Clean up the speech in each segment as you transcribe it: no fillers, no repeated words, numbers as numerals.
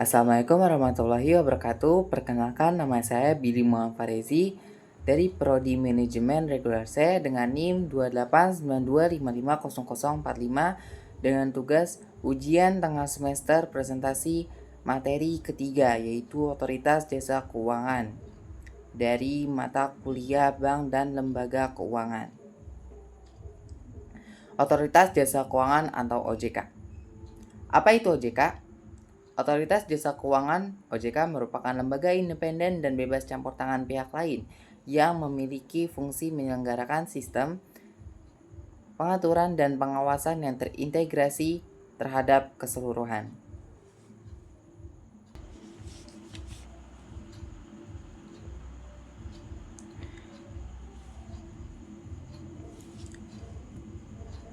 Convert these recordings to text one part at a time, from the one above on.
Assalamualaikum warahmatullahi wabarakatuh. Perkenalkan, nama saya Billy Muhammad Farezi dari Prodi Manajemen Reguler C dengan NIM 2892550045 dengan tugas ujian tengah semester presentasi materi ketiga yaitu Otoritas Jasa Keuangan dari mata kuliah Bank dan Lembaga Keuangan. Otoritas Jasa Keuangan atau OJK. Apa itu OJK? Otoritas Jasa Keuangan (OJK) merupakan lembaga independen dan bebas campur tangan pihak lain yang memiliki fungsi menyelenggarakan sistem pengaturan dan pengawasan yang terintegrasi terhadap keseluruhan.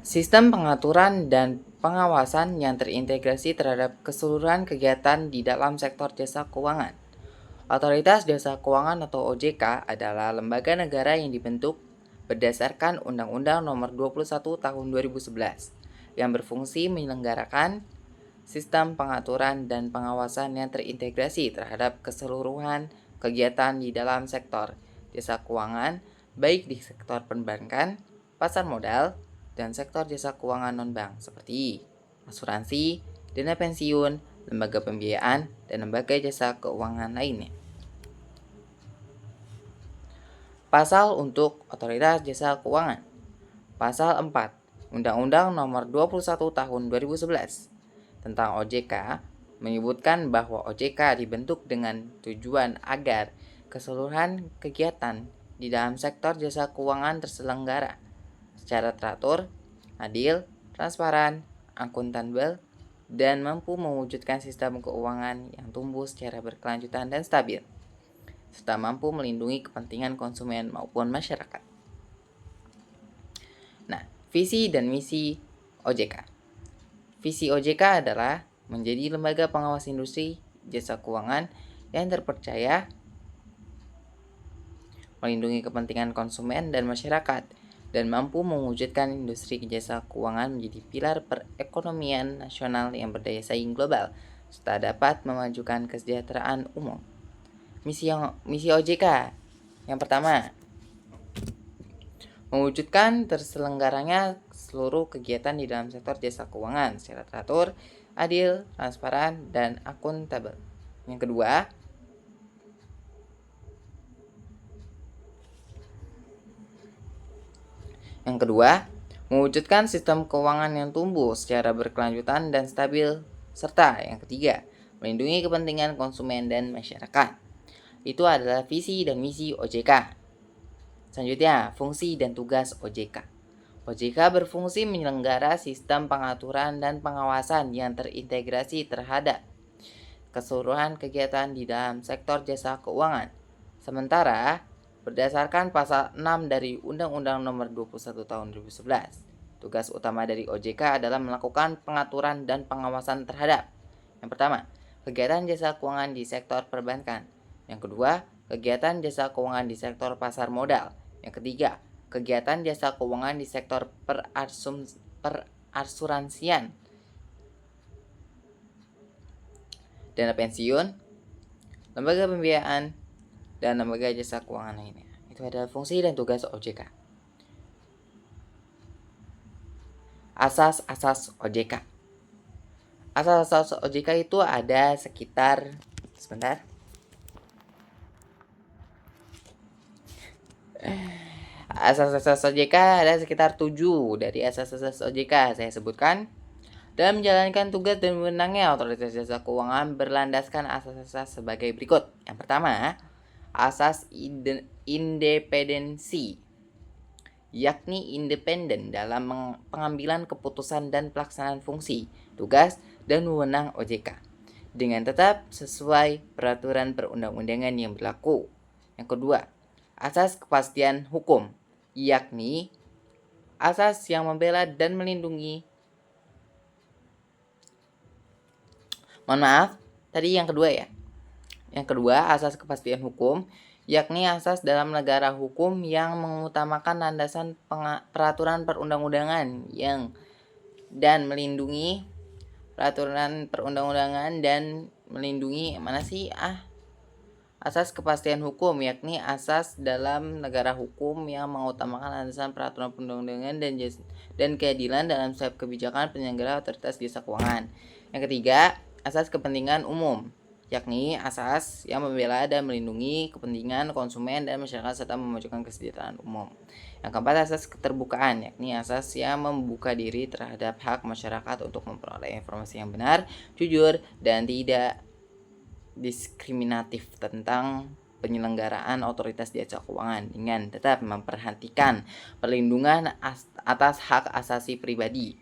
Sistem pengaturan dan pengawasan yang terintegrasi terhadap keseluruhan kegiatan di dalam sektor jasa keuangan. Otoritas Jasa Keuangan atau OJK adalah lembaga negara yang dibentuk berdasarkan Undang-Undang Nomor 21 Tahun 2011 yang berfungsi menyelenggarakan sistem pengaturan dan pengawasan yang terintegrasi terhadap keseluruhan kegiatan di dalam sektor jasa keuangan, baik di sektor perbankan, pasar modal, dan sektor jasa keuangan non-bank seperti asuransi, dana pensiun, lembaga pembiayaan, dan lembaga jasa keuangan lainnya. Pasal untuk Otoritas Jasa Keuangan. Pasal 4 Undang-Undang Nomor 21 Tahun 2011 tentang OJK menyebutkan bahwa OJK dibentuk dengan tujuan agar keseluruhan kegiatan di dalam sektor jasa keuangan terselenggara secara teratur, adil, transparan, akuntabel, dan mampu mewujudkan sistem keuangan yang tumbuh secara berkelanjutan dan stabil, serta mampu melindungi kepentingan konsumen maupun masyarakat. Nah, visi dan misi OJK. Visi OJK adalah menjadi lembaga pengawas industri jasa keuangan yang terpercaya, melindungi kepentingan konsumen dan masyarakat, dan mampu mewujudkan industri jasa keuangan menjadi pilar perekonomian nasional yang berdaya saing global, serta dapat memajukan kesejahteraan umum. Misi OJK yang pertama, mewujudkan terselenggaranya seluruh kegiatan di dalam sektor jasa keuangan secara teratur, adil, transparan, dan akuntabel. Yang kedua, mewujudkan sistem keuangan yang tumbuh secara berkelanjutan dan stabil, serta yang ketiga, melindungi kepentingan konsumen dan masyarakat. Itu adalah visi dan misi OJK. Selanjutnya, fungsi dan tugas OJK. OJK berfungsi menyelenggara sistem pengaturan dan pengawasan yang terintegrasi terhadap keseluruhan kegiatan di dalam sektor jasa keuangan. Sementara, berdasarkan pasal 6 dari Undang-Undang Nomor 21 Tahun 2011, tugas utama dari OJK adalah melakukan pengaturan dan pengawasan terhadap yang pertama, kegiatan jasa keuangan di sektor perbankan. Yang kedua, kegiatan jasa keuangan di sektor pasar modal. Yang ketiga, kegiatan jasa keuangan di sektor perasuransian, dana pensiun, lembaga pembiayaan, dan lembaga jasa keuangan lainnya. Itu adalah fungsi dan tugas OJK. Asas-asas OJK. Asas-asas OJK itu ada sekitar Asas-asas OJK ada sekitar 7 dari asas-asas OJK saya sebutkan. Dalam menjalankan tugas dan wewenangnya, Otoritas Jasa Keuangan berlandaskan asas-asas sebagai berikut. Yang pertama, asas independensi, yakni independen dalam pengambilan keputusan dan pelaksanaan fungsi, tugas, dan wewenang OJK dengan tetap sesuai peraturan perundang-undangan yang berlaku. Yang kedua, asas kepastian hukum, yakni asas yang membela dan melindungi. Tadi yang kedua ya. Yang kedua, asas kepastian hukum, yakni asas dalam negara hukum yang mengutamakan landasan peraturan perundang-undangan dan melindungi peraturan perundang-undangan dan melindungi asas kepastian hukum, yakni asas dalam negara hukum yang mengutamakan landasan peraturan perundang-undangan dan keadilan dalam setiap kebijakan penyelenggara otoritas jasa keuangan. Yang ketiga, asas kepentingan umum, yakni asas yang membela dan melindungi kepentingan konsumen dan masyarakat serta memajukan kesejahteraan umum. Yang keempat, asas keterbukaan, yakni asas yang membuka diri terhadap hak masyarakat untuk memperoleh informasi yang benar, jujur, dan tidak diskriminatif tentang penyelenggaraan otoritas jasa keuangan dengan tetap memperhatikan perlindungan atas hak asasi pribadi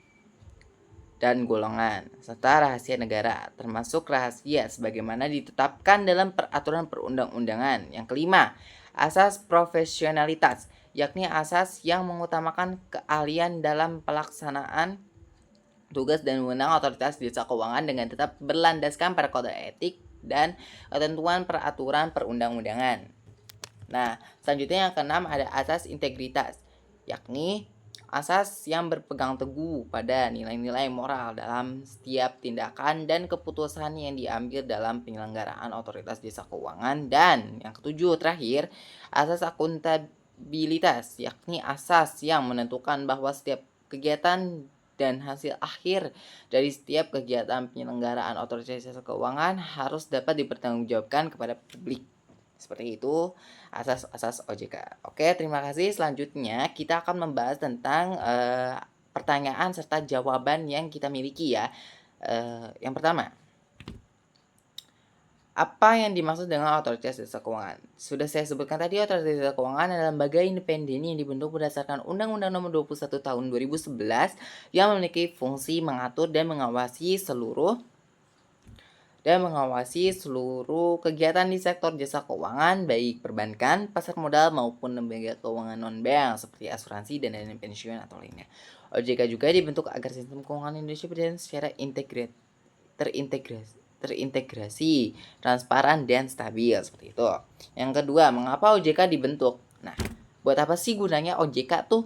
dan golongan serta rahasia negara, termasuk rahasia sebagaimana ditetapkan dalam peraturan perundang-undangan. Yang kelima, asas profesionalitas, yakni asas yang mengutamakan keahlian dalam pelaksanaan tugas dan wewenang otoritas jasa keuangan dengan tetap berlandaskan pada kode etik dan ketentuan peraturan perundang-undangan. Nah, selanjutnya yang keenam ada asas integritas, yakni asas yang berpegang teguh pada nilai-nilai moral dalam setiap tindakan dan keputusan yang diambil dalam penyelenggaraan otoritas jasa keuangan. Dan yang ketujuh terakhir, asas akuntabilitas, yakni asas yang menentukan bahwa setiap kegiatan dan hasil akhir dari setiap kegiatan penyelenggaraan otoritas jasa keuangan harus dapat dipertanggungjawabkan kepada publik. Seperti itu asas-asas OJK. Oke, terima kasih. Selanjutnya kita akan membahas tentang pertanyaan serta jawaban yang kita miliki ya. Yang pertama, apa yang dimaksud dengan otoritas jasa keuangan? Sudah saya sebutkan tadi, otoritas jasa keuangan adalah lembaga independen yang dibentuk berdasarkan Undang-Undang Nomor 21 Tahun 2011 yang memiliki fungsi mengatur dan mengawasi seluruh kegiatan di sektor jasa keuangan, baik perbankan, pasar modal maupun lembaga keuangan non-bank seperti asuransi dan dana pensiun atau lainnya. OJK juga dibentuk agar sistem keuangan Indonesia berjalan secara terintegrasi, transparan dan stabil seperti itu. Yang kedua, mengapa OJK dibentuk? Nah, buat apa sih gunanya OJK tuh?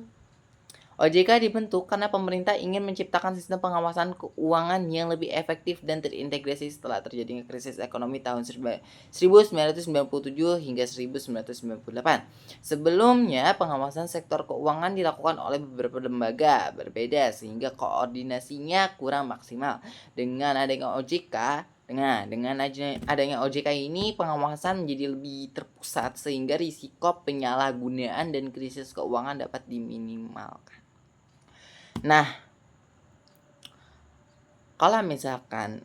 OJK dibentuk karena pemerintah ingin menciptakan sistem pengawasan keuangan yang lebih efektif dan terintegrasi setelah terjadinya krisis ekonomi tahun 1997 hingga 1998. Sebelumnya, pengawasan sektor keuangan dilakukan oleh beberapa lembaga berbeda sehingga koordinasinya kurang maksimal. Dengan adanya OJK ini, pengawasan menjadi lebih terpusat sehingga risiko penyalahgunaan dan krisis keuangan dapat diminimalkan. Nah, kalau misalkan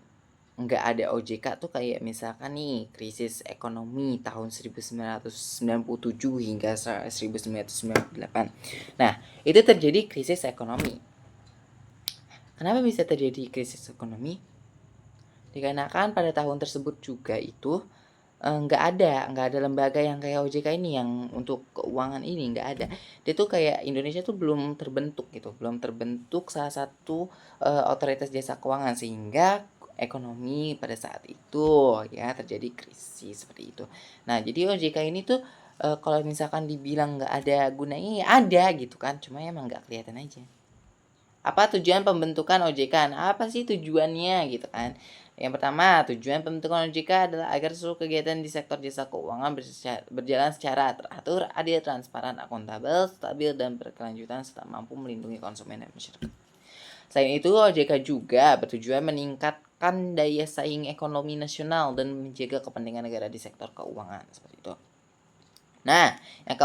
nggak ada OJK tuh kayak misalkan nih krisis ekonomi tahun 1997 hingga 1998. Nah, itu terjadi krisis ekonomi. Kenapa bisa terjadi krisis ekonomi? Dikarenakan pada tahun tersebut juga itu nggak ada lembaga yang kayak OJK ini yang untuk keuangan ini, nggak ada. Dia tuh kayak Indonesia tuh belum terbentuk gitu, belum terbentuk salah satu otoritas jasa keuangan sehingga ekonomi pada saat itu ya terjadi krisis seperti itu. Nah, jadi OJK ini tuh kalau misalkan dibilang nggak ada gunanya ya ada gitu kan, cuma emang nggak kelihatan aja. Apa tujuan pembentukan OJK? Nah, apa sih tujuannya gitu kan? Yang pertama, tujuan pembentukan OJK adalah agar seluruh kegiatan di sektor jasa keuangan berjalan secara teratur, adil, transparan, akuntabel, stabil, dan berkelanjutan serta mampu melindungi konsumen dan masyarakat. Selain itu, OJK juga bertujuan meningkatkan daya saing ekonomi nasional dan menjaga kepentingan negara di sektor keuangan seperti itu. Nah, yang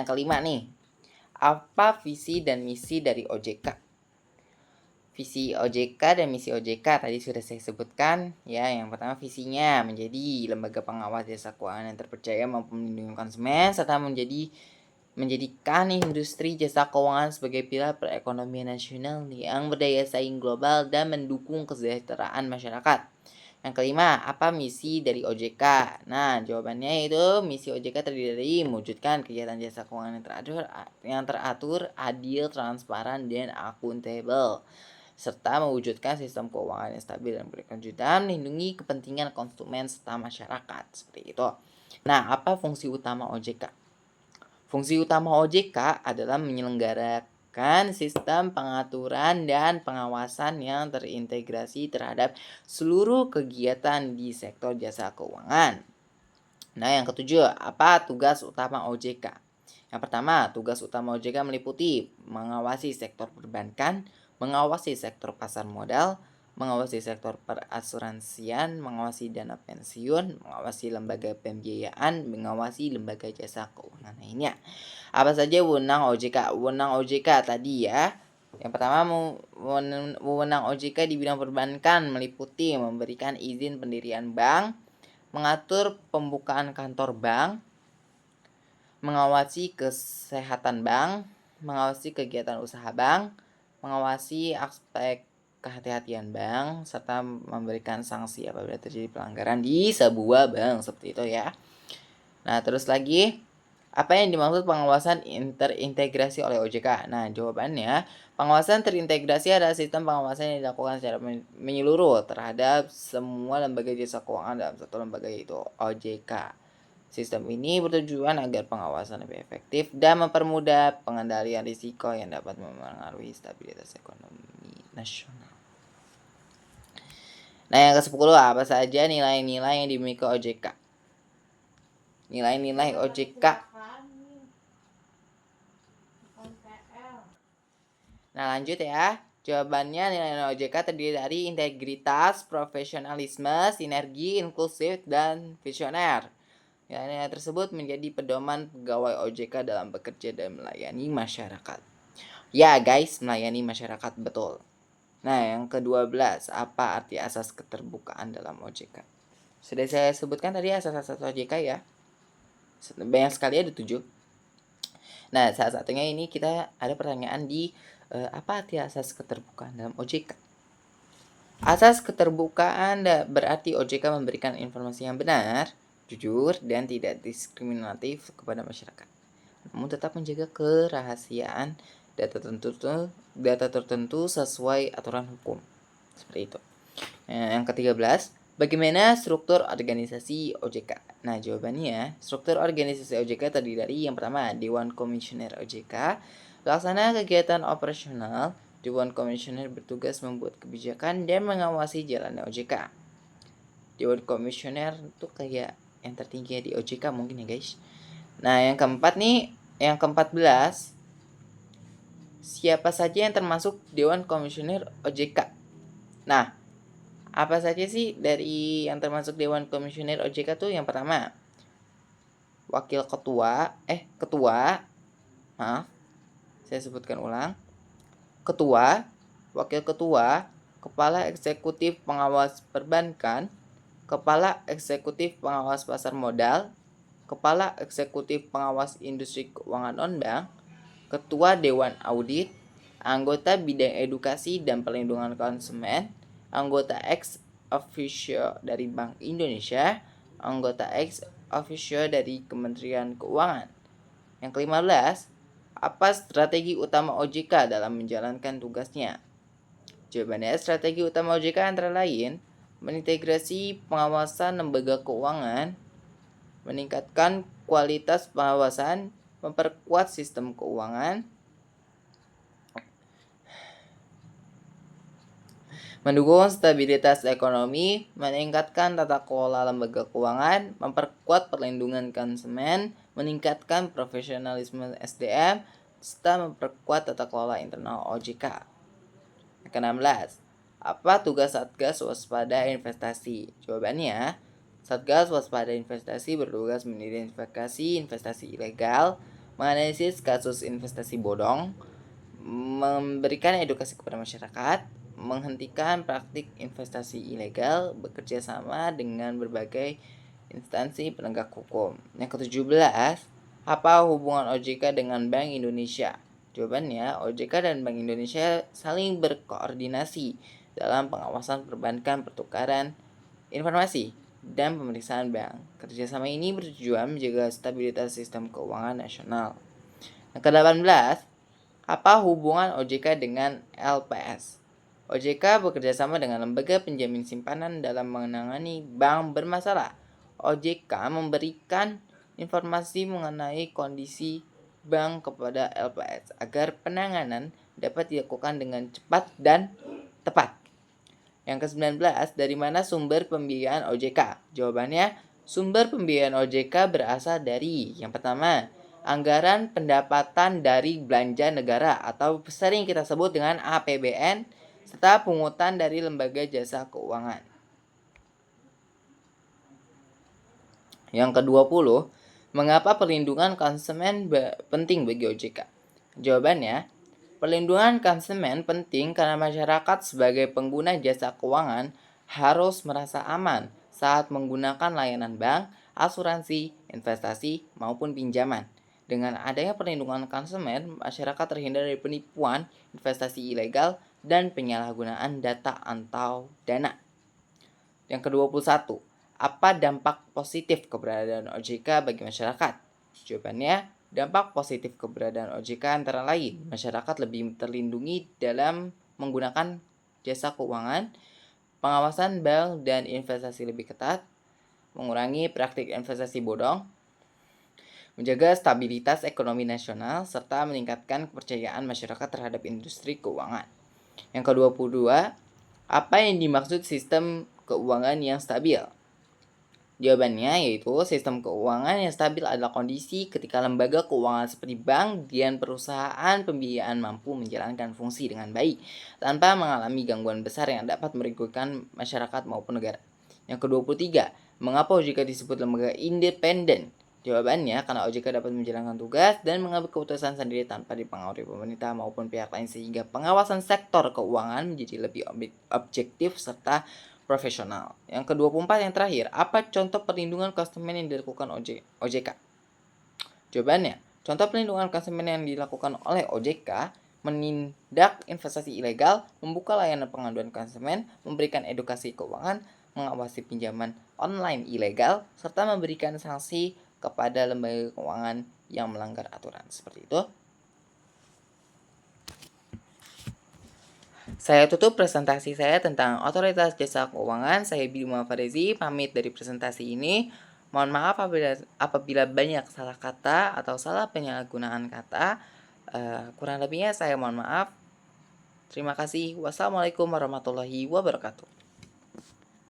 kelima nih. Apa visi dan misi dari OJK? Visi OJK dan misi OJK tadi sudah saya sebutkan ya. Yang pertama, visinya menjadi lembaga pengawas jasa keuangan yang terpercaya mampu melindungi konsumen serta menjadikan industri jasa keuangan sebagai pilar perekonomian nasional yang berdaya saing global dan mendukung kesejahteraan masyarakat. Yang kelima, apa misi dari OJK? Nah, jawabannya itu misi OJK terdiri dari mewujudkan kegiatan jasa keuangan yang teratur, adil, transparan, dan akuntabel, serta mewujudkan sistem keuangan yang stabil dan berkelanjutan, melindungi kepentingan konsumen serta masyarakat seperti itu. Nah, apa fungsi utama OJK? Fungsi utama OJK adalah mewujudkan sistem pengaturan dan pengawasan yang terintegrasi terhadap seluruh kegiatan di sektor jasa keuangan. Nah, yang ketujuh, apa tugas utama OJK? Yang pertama, tugas utama OJK meliputi mengawasi sektor perbankan, mengawasi sektor pasar modal, mengawasi sektor perasuransian, mengawasi dana pensiun, mengawasi lembaga pembiayaan, mengawasi lembaga jasa keuangan lainnya. Apa saja wewenang OJK? Wewenang OJK tadi ya. Yang pertama, wewenang OJK di bidang perbankan meliputi memberikan izin pendirian bank, mengatur pembukaan kantor bank, mengawasi kesehatan bank, mengawasi kegiatan usaha bank, mengawasi aspek kehati-hatian bank, serta memberikan sanksi apabila terjadi pelanggaran di sebuah bank, seperti itu ya. Nah, terus lagi, apa yang dimaksud pengawasan terintegrasi oleh OJK? Nah, jawabannya, pengawasan terintegrasi adalah sistem pengawasan yang dilakukan secara menyeluruh terhadap semua lembaga jasa keuangan dalam satu lembaga, yaitu OJK. Sistem ini bertujuan agar pengawasan lebih efektif dan mempermudah pengendalian risiko yang dapat mempengaruhi stabilitas ekonomi nasional. Nah, yang ke-10, apa saja nilai-nilai yang dimiliki OJK? Nilai-nilai OJK. Nah, lanjut ya. Jawabannya, nilai-nilai OJK terdiri dari integritas, profesionalisme, sinergi, inklusif, dan visioner. Nilai-nilai tersebut menjadi pedoman pegawai OJK dalam bekerja dan melayani masyarakat. Ya guys, melayani masyarakat, betul. Nah, yang ke-12, apa arti asas keterbukaan dalam OJK? Sudah saya sebutkan tadi asas-asas OJK ya. Banyak sekali, ada 7. Nah, salah satunya ini kita ada pertanyaan di apa arti asas keterbukaan dalam OJK? Asas keterbukaan berarti OJK memberikan informasi yang benar, jujur, dan tidak diskriminatif kepada masyarakat, namun tetap menjaga kerahasiaan data tertentu sesuai aturan hukum. Seperti itu. Yang ke-13, bagaimana struktur organisasi OJK? Nah, jawabannya, struktur organisasi OJK terdiri dari yang pertama, Dewan Komisioner OJK, pelaksana kegiatan operasional. Dewan Komisioner bertugas membuat kebijakan dan mengawasi jalannya OJK. Dewan Komisioner itu kayak yang tertinggi di OJK mungkin ya guys. Nah, yang keempat nih, yang ke-14, siapa saja yang termasuk Dewan Komisioner OJK? Nah, apa saja sih dari yang termasuk Dewan Komisioner OJK tuh? Yang pertama, ketua, saya sebutkan ulang. Ketua, wakil ketua, kepala eksekutif pengawas perbankan, kepala eksekutif pengawas pasar modal, kepala eksekutif pengawas industri keuangan non-bank, ketua dewan audit, anggota bidang edukasi dan perlindungan konsumen, anggota ex officio dari Bank Indonesia, anggota ex officio dari Kementerian Keuangan. Yang ke-15, apa strategi utama OJK dalam menjalankan tugasnya? Jawabannya, strategi utama OJK antara lain mengintegrasi pengawasan lembaga keuangan, meningkatkan kualitas pengawasan, memperkuat sistem keuangan, mendukung stabilitas ekonomi, meningkatkan tata kelola lembaga keuangan, memperkuat perlindungan konsumen, meningkatkan profesionalisme SDM, serta memperkuat tata kelola internal OJK. Ke-16, apa tugas Satgas Waspada Investasi? Jawabannya, Satgas Waspada Investasi bertugas mengidentifikasi investasi ilegal, menganalisis kasus investasi bodong, memberikan edukasi kepada masyarakat, menghentikan praktik investasi ilegal, bekerja sama dengan berbagai instansi penegak hukum. Yang ke-17, apa hubungan OJK dengan Bank Indonesia? Jawabannya, OJK dan Bank Indonesia saling berkoordinasi dalam pengawasan perbankan, pertukaran informasi, dan pemeriksaan bank. Kerjasama ini bertujuan menjaga stabilitas sistem keuangan nasional. Yang ke-18, apa hubungan OJK dengan LPS? OJK bekerjasama dengan lembaga penjamin simpanan dalam menangani bank bermasalah. OJK memberikan informasi mengenai kondisi bank kepada LPS agar penanganan dapat dilakukan dengan cepat dan tepat. Yang ke-19, dari mana sumber pembiayaan OJK? Jawabannya, sumber pembiayaan OJK berasal dari yang pertama, anggaran pendapatan dari belanja negara atau sering kita sebut dengan APBN, serta pungutan dari lembaga jasa keuangan. Yang ke-20, mengapa perlindungan konsumen penting bagi OJK? Jawabannya, perlindungan konsumen penting karena masyarakat sebagai pengguna jasa keuangan harus merasa aman saat menggunakan layanan bank, asuransi, investasi, maupun pinjaman. Dengan adanya perlindungan konsumen, masyarakat terhindar dari penipuan, investasi ilegal, dan penyalahgunaan data atau dana. Yang ke-21, apa dampak positif keberadaan OJK bagi masyarakat? Jawabannya, dampak positif keberadaan OJK antara lain, masyarakat lebih terlindungi dalam menggunakan jasa keuangan, pengawasan bank dan investasi lebih ketat, mengurangi praktik investasi bodong, menjaga stabilitas ekonomi nasional, serta meningkatkan kepercayaan masyarakat terhadap industri keuangan. Yang ke-22, apa yang dimaksud sistem keuangan yang stabil? Jawabannya yaitu sistem keuangan yang stabil adalah kondisi ketika lembaga keuangan seperti bank dan perusahaan pembiayaan mampu menjalankan fungsi dengan baik tanpa mengalami gangguan besar yang dapat merugikan masyarakat maupun negara. Yang ke-23, mengapa OJK disebut lembaga independen? Jawabannya, karena OJK dapat menjalankan tugas dan mengambil keputusan sendiri tanpa dipengaruhi pemerintah maupun pihak lain sehingga pengawasan sektor keuangan menjadi lebih objektif serta profesional. Yang ke-24 yang terakhir, apa contoh perlindungan konsumen yang dilakukan OJK? Jawabannya, contoh perlindungan konsumen yang dilakukan oleh OJK menindak investasi ilegal, membuka layanan pengaduan konsumen, memberikan edukasi keuangan, mengawasi pinjaman online ilegal, serta memberikan sanksi kepada lembaga keuangan yang melanggar aturan. Seperti itu. Saya tutup presentasi saya tentang Otoritas Jasa Keuangan. Saya Bima Farezi, pamit dari presentasi ini. Mohon maaf apabila banyak salah kata atau salah penyalahgunaan kata. Kurang lebihnya saya mohon maaf. Terima kasih. Wassalamualaikum warahmatullahi wabarakatuh.